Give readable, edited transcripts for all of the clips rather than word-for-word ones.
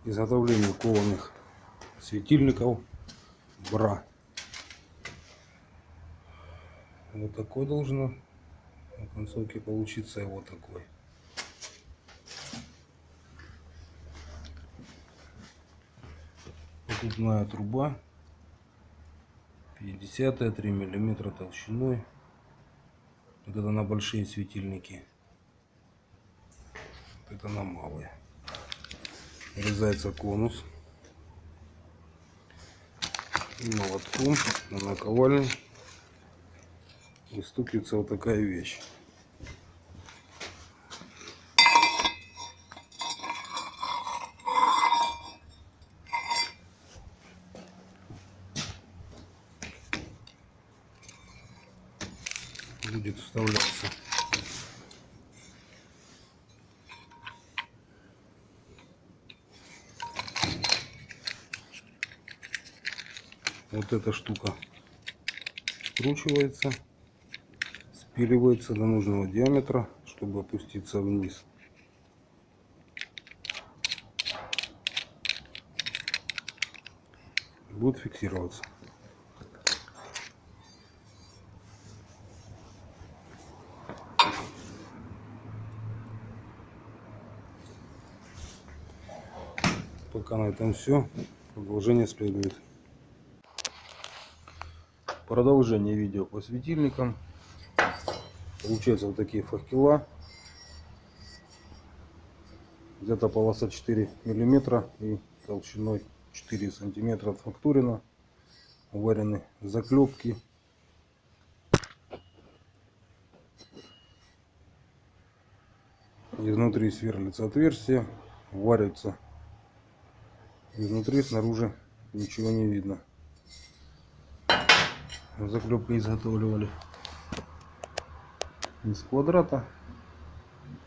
изготовлению кованых светильников бра. Вот такой должно на концовке получиться, и вот такой. Покупная труба 50-я, 3 мм толщиной. Вот это на большие светильники, вот это на малые. Врезается конус молотком на наковальне, и стукается вот такая вещь. Будет вставляться вот эта штука, скручивается, спиливается до нужного диаметра, чтобы опуститься вниз. Будет фиксироваться. Пока на этом все. Продолжение следует. Продолжение видео по светильникам. Получаются вот такие факела. Где-то полоса 4 мм и толщиной 4 сантиметра отфактурено. Уварены заклепки. Изнутри сверлится отверстие. Варится изнутри, снаружи ничего не видно. Заклепки изготавливали из квадрата.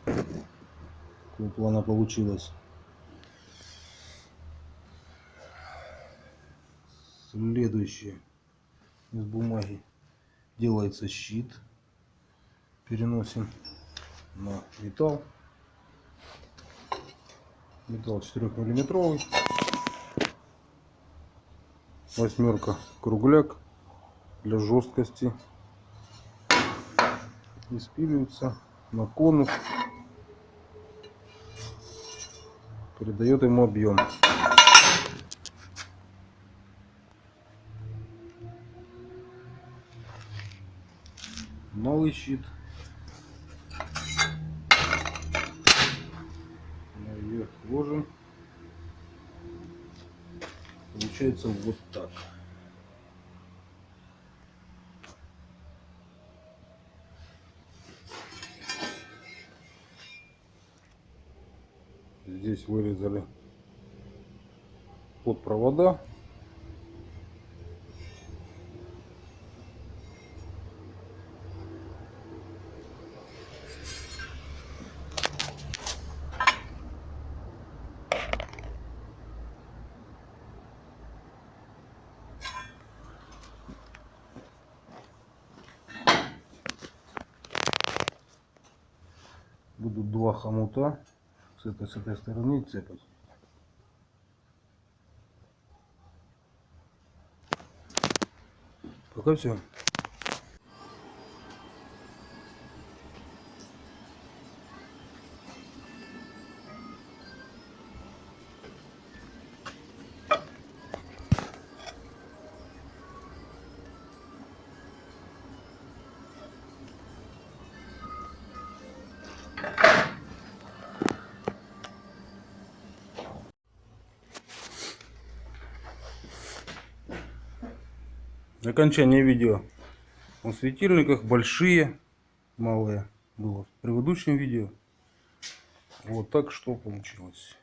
Такого плана получилось. Следующее. Из бумаги делается щит. Переносим на металл. Металл 4-миллиметровый. 8 кругляк для жесткости. И спиливается на конус. Придает ему объем. Малый щит. Наверх ложим. Получается вот так. Здесь вырезали под провода. Будут два хомута с этой стороны цепать. Пока все. Окончание видео о светильниках. Большие, малые было в предыдущем видео. Вот так что получилось.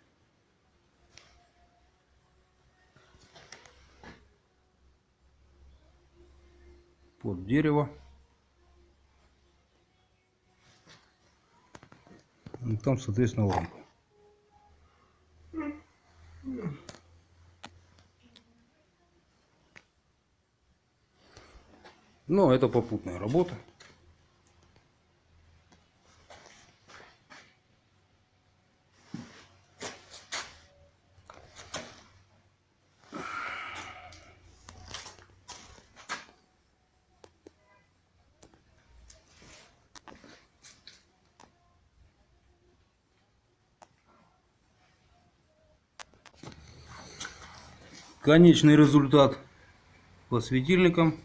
Под дерево. И там, соответственно, лампа. Но это попутная работа. Конечный результат по светильникам.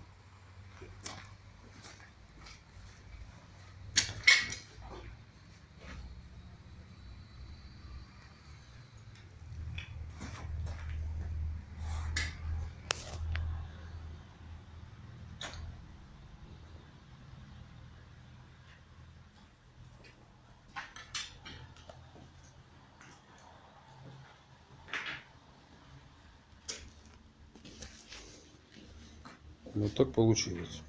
Вот так получилось.